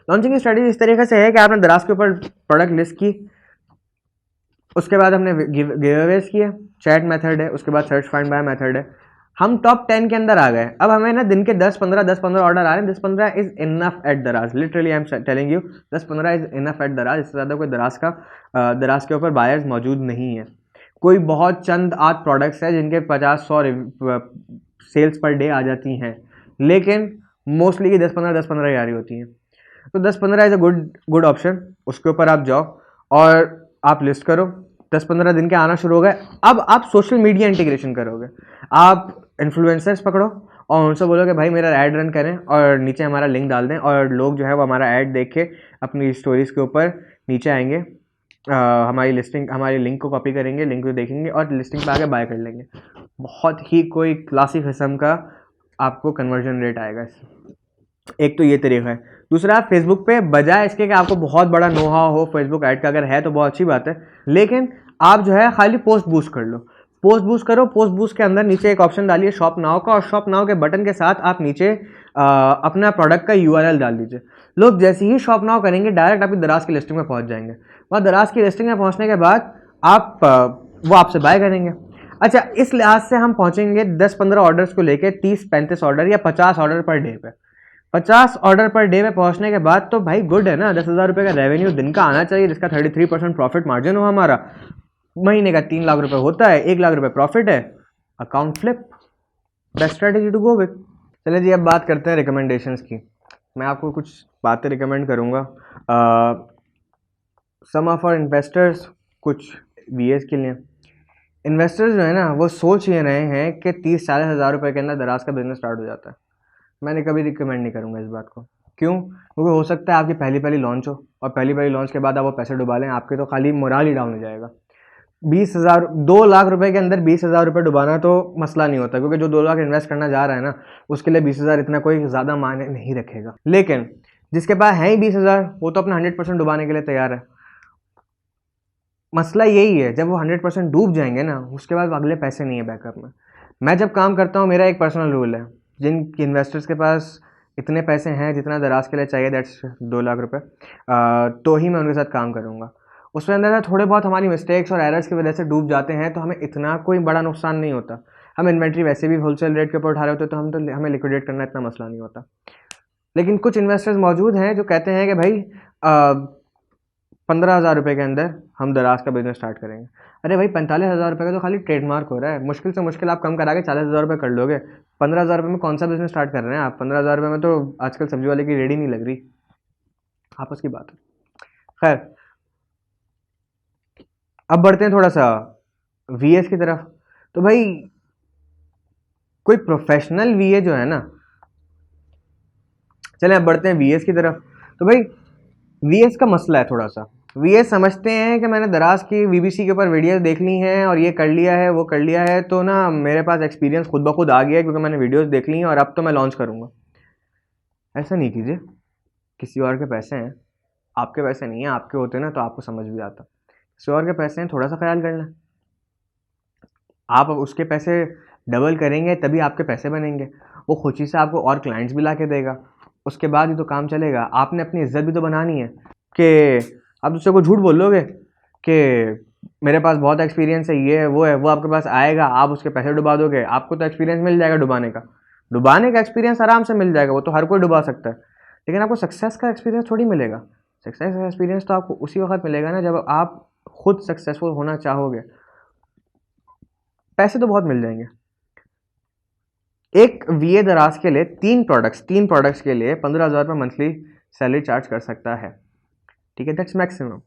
लॉन्चिंग की स्ट्रेटेजी इस तरीके से है कि आपने दराज के ऊपर प्रोडक्ट लिस्ट की, उसके बाद हमने गिवअवेज किए, चैट मेथड है, उसके बाद सर्च फाइंड बाय मेथड है। हम टॉप 10 के अंदर आ गए। अब हमें ना दिन के 10-15 ऑर्डर आ रहे हैं। 10-15 इज इनफ एट दराज। Literally I am telling you, 10-15 is enough eight दराज। इससे ज़्यादा कोई दराज के ऊपर बायर्स मौजूद नहीं है। कोई बहुत चंद आध प्रोडक्ट्स है जिनके 50-100 सेल्स पर डे आ जाती हैं, लेकिन मोस्टली की 10-15 ही आ रही होती हैं। तो 10-15 इज़ अ गुड ऑप्शन। उसके ऊपर आप जाओ और आप लिस्ट करो। 10-15 दिन के आना शुरू हो गए। अब आप सोशल मीडिया इंटीग्रेशन करोगे। आप इन्फ्लुएंसर्स पकड़ो और उनसे बोलो कि भाई मेरा ऐड रन करें और नीचे हमारा लिंक डाल दें, और लोग जो है वो हमारा ऐड देख के अपनी स्टोरीज़ के ऊपर नीचे आएंगे, हमारी लिंक को कॉपी करेंगे, लिंक को देखेंगे और लिस्टिंग पे आके बाय कर लेंगे। बहुत ही कोई क्लासिक किस्म का आपको कन्वर्जन रेट आएगा इससे। एक तो ये तरीका है। दूसरा, आप फेसबुक पे बजाय इसके कि आपको बहुत बड़ा नो हाउ हो फेसबुक ऐड का, अगर है तो बहुत अच्छी बात है, लेकिन आप जो है खाली पोस्ट बूस्ट कर लो। पोस्ट बूस्ट करो। पोस्ट बूस्ट के अंदर नीचे एक ऑप्शन डालिए शॉप नाउ का, और शॉप नाउ के बटन के साथ आप नीचे अपना प्रोडक्ट का URL डाल दीजिए। लोग जैसे ही शॉप नाउ करेंगे डायरेक्ट आपकी दराज की लिस्टिंग में पहुंच जाएंगे। वहाँ दराज की लिस्टिंग में पहुंचने के बाद वो आपसे बाय करेंगे। अच्छा, इस लिहाज से हम पहुंचेंगे 10-15 ऑर्डर्स को लेके 30-35 ऑर्डर या 50 ऑर्डर पर डे पे। 50 ऑर्डर पर डे में पहुंचने के बाद तो भाई गुड है ना। 10,000 रुपये का रेवेन्यू दिन का आना चाहिए, जिसका 33% प्रॉफिट मार्जिन हो हमारा। महीने का 3 लाख रुपए होता है, 1 लाख रुपए प्रॉफिट है। Account flip, best strategy to go with. चलिए जी, अब बात करते हैं रिकमेंडेशंस की। मैं आपको कुछ बातें रिकमेंड करूँगा। सम ऑफ आवर इन्वेस्टर्स, कुछ VAs के लिए। इन्वेस्टर्स जो है ना वो सोच ये रहे हैं कि 30-40 हज़ार रुपये के अंदर दराज का बिजनेस स्टार्ट हो जाता है। मैंने कभी रिकमेंड नहीं करूँगा इस बात को। क्यों? क्योंकि हो सकता है आपकी पहली लॉन्च हो और पहली लॉन्च के बाद आप वो पैसे डुबा लें, आपके तो खाली मोराल ही डाउन हो जाएगा। 20,000 2 लाख रुपए के अंदर 20,000 रुपये डुबाना तो मसला नहीं होता, क्योंकि जो 2 लाख इन्वेस्ट करना जा रहा है ना उसके लिए 20,000 इतना कोई ज़्यादा मायने नहीं रखेगा। लेकिन जिसके पास है ही 20,000 वो तो अपना 100% डुबाने के लिए तैयार है। मसला यही है, जब वो 100% डूब जाएंगे ना उसके बाद अगले पैसे नहीं है बैकअप में। मैं जब काम करता हूँ मेरा एक पर्सनल रूल है, जिन इन्वेस्टर्स के पास इतने पैसे हैं जितना दराज के लिए चाहिए, दैट्स 2 लाख रुपए, तो ही मैं उनके साथ काम करूँगा। उसके अंदर थोड़े बहुत हमारी मिस्टेक्स और एरर्स की वजह से डूब जाते हैं तो हमें इतना कोई बड़ा नुकसान नहीं होता। हम इन्वेंट्री वैसे भी होलसेल रेट के ऊपर उठा रहे होते तो हमें लिक्विडेट करना इतना मसला नहीं होता। लेकिन कुछ इन्वेस्टर्स मौजूद हैं जो कहते हैं कि भाई 15,000 रुपये के अंदर हम दराज का बिजनेस स्टार्ट करेंगे। अरे भाई 45,000 रुपये का तो खाली ट्रेडमार्क हो रहा है। मुश्किल से मुश्किल आप कम करा के 40,000 रुपये कर लोगे। 15,000 रुपये में कौन सा बिजनेस स्टार्ट कर रहे हैं आप? 15,000 रुपये में तो आजकल सब्जी वाले की रेडी नहीं लग रही। आपस की बात है। खैर, अब बढ़ते हैं थोड़ा सा VAs की तरफ। तो भाई कोई प्रोफेशनल VA जो है ना, चलें अब बढ़ते हैं VAs की तरफ। तो भाई VAs का मसला है थोड़ा सा। VAs समझते हैं कि मैंने दराज की VBC के ऊपर वीडियोस देख ली हैं और ये कर लिया है वो कर लिया है, तो ना मेरे पास एक्सपीरियंस खुद ब खुद आ गया है क्योंकि मैंने वीडियोस देख ली हैं और अब तो मैं लॉन्च करूँगा। ऐसा नहीं कीजिए, किसी और के पैसे हैं, आपके पैसे नहीं हैं, आपके होते ना तो आपको समझ भी आता। किसी और के पैसे हैं, थोड़ा सा ख्याल कर लें। आप उसके पैसे डबल करेंगे तभी आपके पैसे बनेंगे। वो खुशी से आपको और क्लाइंट्स भी ला के देगा, उसके बाद ही तो काम चलेगा। आपने अपनी इज्जत भी तो बनानी है कि आप दूसरे को झूठ बोल लोगे कि मेरे पास बहुत एक्सपीरियंस है, ये है वो है, वो आपके पास आएगा, आप उसके पैसे डुबा दोगे। आपको तो एक्सपीरियंस मिल जाएगा डुबाने का एक्सपीरियंस आराम से मिल जाएगा, वो तो हर कोई डुबा सकता है। लेकिन आपको सक्सेस का एक्सपीरियंस थोड़ी मिलेगा। सक्सेस का एक्सपीरियंस तो आपको उसी वक्त मिलेगा ना जब आप खुद सक्सेसफुल होना चाहोगे। पैसे तो बहुत मिल जाएंगे। एक वीए दराज के लिए तीन प्रोडक्ट्स के लिए 15,000 रुपये मंथली सैलरी चार्ज कर सकता है। ठीक है, दैट्स मैक्सिमम।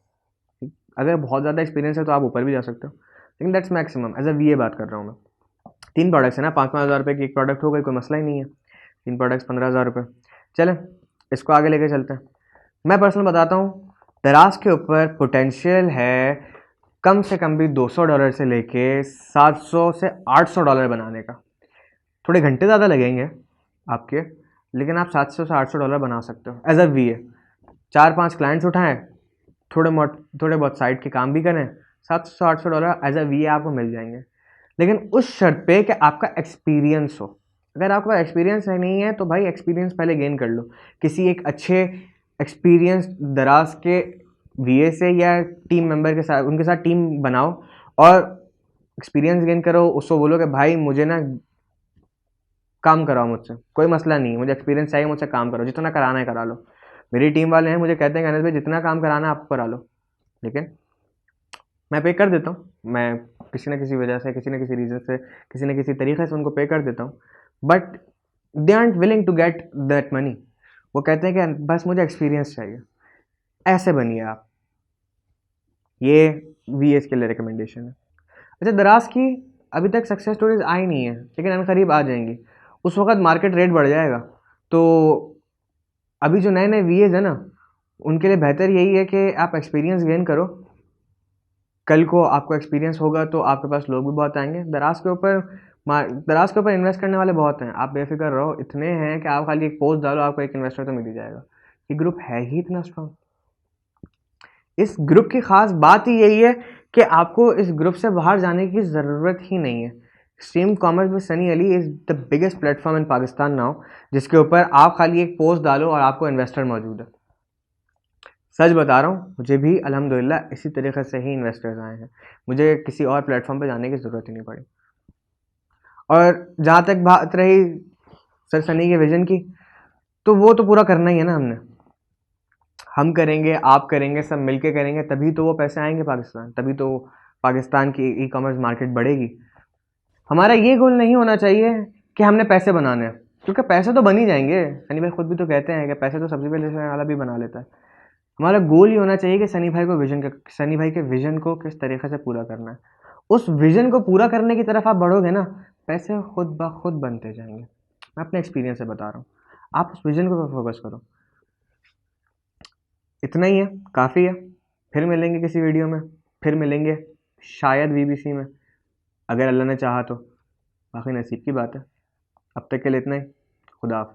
अगर बहुत ज़्यादा एक्सपीरियंस है तो आप ऊपर भी जा सकते हो, लेकिन that's maximum. As a VA बात कर रहा हूँ मैं। तीन प्रोडक्ट्स है ना, 5,000 रुपये की एक प्रोडक्ट हो गई, कोई मसला ही नहीं है। तीन प्रोडक्ट्स 15,000 रुपये। चलें इसको आगे लेके चलते हैं। मैं पर्सनल बताता हूँ, दराज के ऊपर पोटेंशियल है कम से कम भी $200 से लेके 700 से $800 बनाने का। थोड़े घंटे ज़्यादा लगेंगे आपके, लेकिन आप 700 से $800 बना सकते हो एज अ वीए। 4-5 क्लाइंट्स उठाएं, थोड़े बहुत साइड के काम भी करें, $700 से $800 एज अ वीए आपको मिल जाएंगे। लेकिन उस शर्त पे कि आपका एक्सपीरियंस हो। अगर आपका एक्सपीरियंस नहीं है तो भाई एक्सपीरियंस पहले गेन कर लो किसी एक अच्छे एक्सपीरियंस दराज के वीए से, या टीम मेंबर के साथ, उनके साथ टीम बनाओ और एक्सपीरियंस गेन करो। उसको बोलो कि भाई मुझे ना काम कराओ मुझसे, कोई मसला नहीं है, मुझे एक्सपीरियंस चाहिए, मुझसे काम करो, जितना कराना है करा लो। मेरी टीम वाले हैं, मुझे कहते हैं कि अनस भाई जितना काम कराना है आपको करा लो, लेकिन मैं पे कर देता हूँ। मैं किसी न किसी वजह से, किसी न किसी रीज़न से, किसी न किसी तरीके से उनको पे कर देता हूँ, but they aren't willing to get that money. वो कहते हैं कि बस मुझे एक्सपीरियंस चाहिए। ऐसे बनिए आप। ये वीएस के लिए रिकमेंडेशन है। अच्छा, दराज की अभी तक सक्सेस स्टोरीज आई नहीं है, लेकिन अनकरीब आ जाएंगी। उस वक्त मार्केट रेट बढ़ जाएगा, तो अभी जो नए नए वीएज है ना, उनके लिए बेहतर यही है कि आप एक्सपीरियंस गेन करो। कल को आपको एक्सपीरियंस होगा तो आपके पास लोग भी बहुत आएंगे। दराज के ऊपर इन्वेस्ट करने वाले बहुत हैं, आप बेफिक्र रहो। इतने हैं कि आप खाली एक पोस्ट डालो, आपको एक इन्वेस्टर तो मिल ही जाएगा। ये ग्रुप है ही इतना स्ट्रांग। इस ग्रुप की खास बात ही यही है कि आपको इस ग्रुप से बाहर जाने की ज़रूरत ही नहीं है। Stream commerce with Sunny Ali is the biggest platform in Pakistan now, जिसके ऊपर आप खाली एक पोस्ट डालो और आपको इन्वेस्टर मौजूद है। सच बता रहा हूँ, मुझे भी अल्हम्दुलिल्लाह इसी तरीके से ही इन्वेस्टर्स आए हैं। मुझे किसी और प्लेटफॉर्म पे जाने की ज़रूरत ही नहीं पड़ी। और जहाँ तक बात रही सर सनी के विजन की, तो वो तो पूरा करना ही है ना हमने। हम करेंगे, आप करेंगे, सब मिलके करेंगे, तभी तो वो पैसे आएंगे पाकिस्तान, तभी तो पाकिस्तान की ई कॉमर्स मार्केट बढ़ेगी। हमारा ये गोल नहीं होना चाहिए कि हमने पैसे बनाने हैं, क्योंकि पैसे तो बन ही जाएंगे। सनी भाई खुद भी तो कहते हैं कि पैसे तो सबसे पहले वाला भी बना लेता है। हमारा गोल ये होना चाहिए कि सनी भाई के विजन को किस तरीके से पूरा करना है। उस विजन को पूरा करने की तरफ आप बढ़ोगे ना, पैसे खुद ब खुद बनते जाएंगे। मैं अपने एक्सपीरियंस से बता रहा हूँ, आप उस विजन को फोकस करो। इतना ही है, काफ़ी है। फिर मिलेंगे किसी वीडियो में, फिर मिलेंगे शायद वीबीसी में, अगर अल्लाह ने चाहा तो। बाकी नसीब की बात है। अब तक के लिए इतना ही। खुदा हाफिज़।